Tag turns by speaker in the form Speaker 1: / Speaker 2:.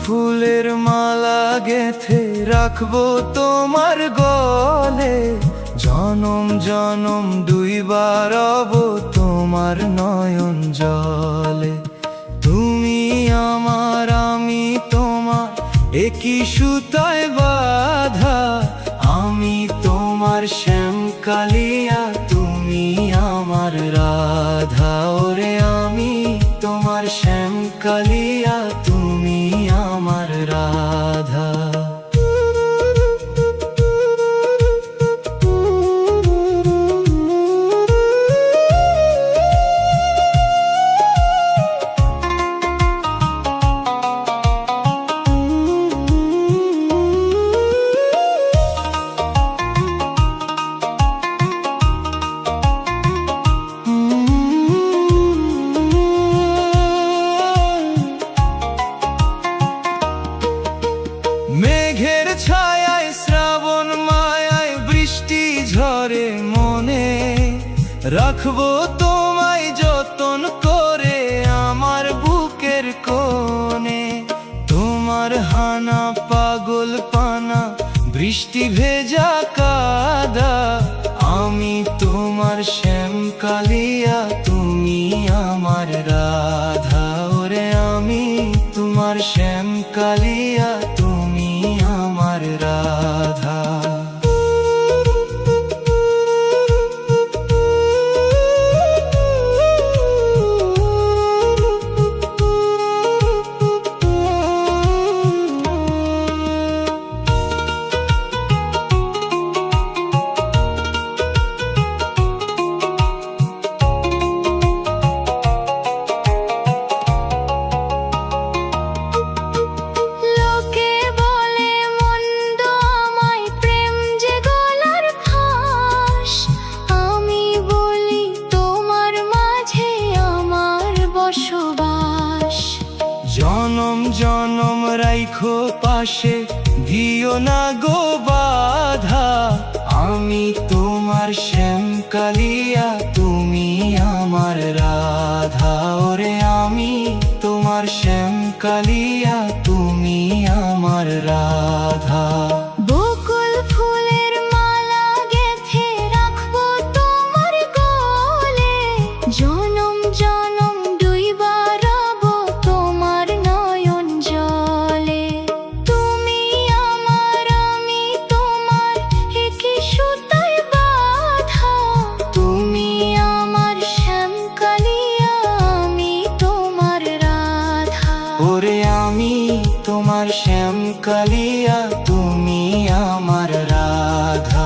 Speaker 1: ফুলের মালা গেথে রাখবো তোমার গলে, জনম জনম দুইবার রব তোমার নয়ন জলে। তুমি আমার আমি তোমার একই সুতায় বাঁধা, আমি তোমার শ্যামকালিয়া তুমি আমার রাধা। ওরে আমি তোমার শ্যামকালিয়া তুমি আমার রাধা। মেঘের ছায়ায় শ্রাবণ মায়ায় বৃষ্টি ঝরে মনে, রাখবো তোমায় যতন করে আমার বুকের কোণে। তোমার হানা পাগল পানা বৃষ্টি ভেজা কাদা, আমি তোমার শ্যামকালিয়া তুমি আমার রাধা। ওরে আমি তোমার শ্যামকালিয়া তুমি আমার রাধা। জনম জনম রাইখো পাশে দিও না গো বাধা, আমি তোমার শ্যামকালিয়া তুমি আমার রাধা। ওরে আমি তোমার শ্যামকালিয়া তুমি আমার রাধা।
Speaker 2: বকুল ফুলের মালা গেথে রাখবো তোমার গলে, জনম জনম দুইবার রব তোমার নয়ন জলে। তুমি আমার আমি তোমার একই সুতায় বাঁধা, তুমি আমার শ্যামকালিয়া আমি তোমার রাধা।
Speaker 1: ওরে আমি তোমার শ্যামকালিয়া তুমি আমার রাধা।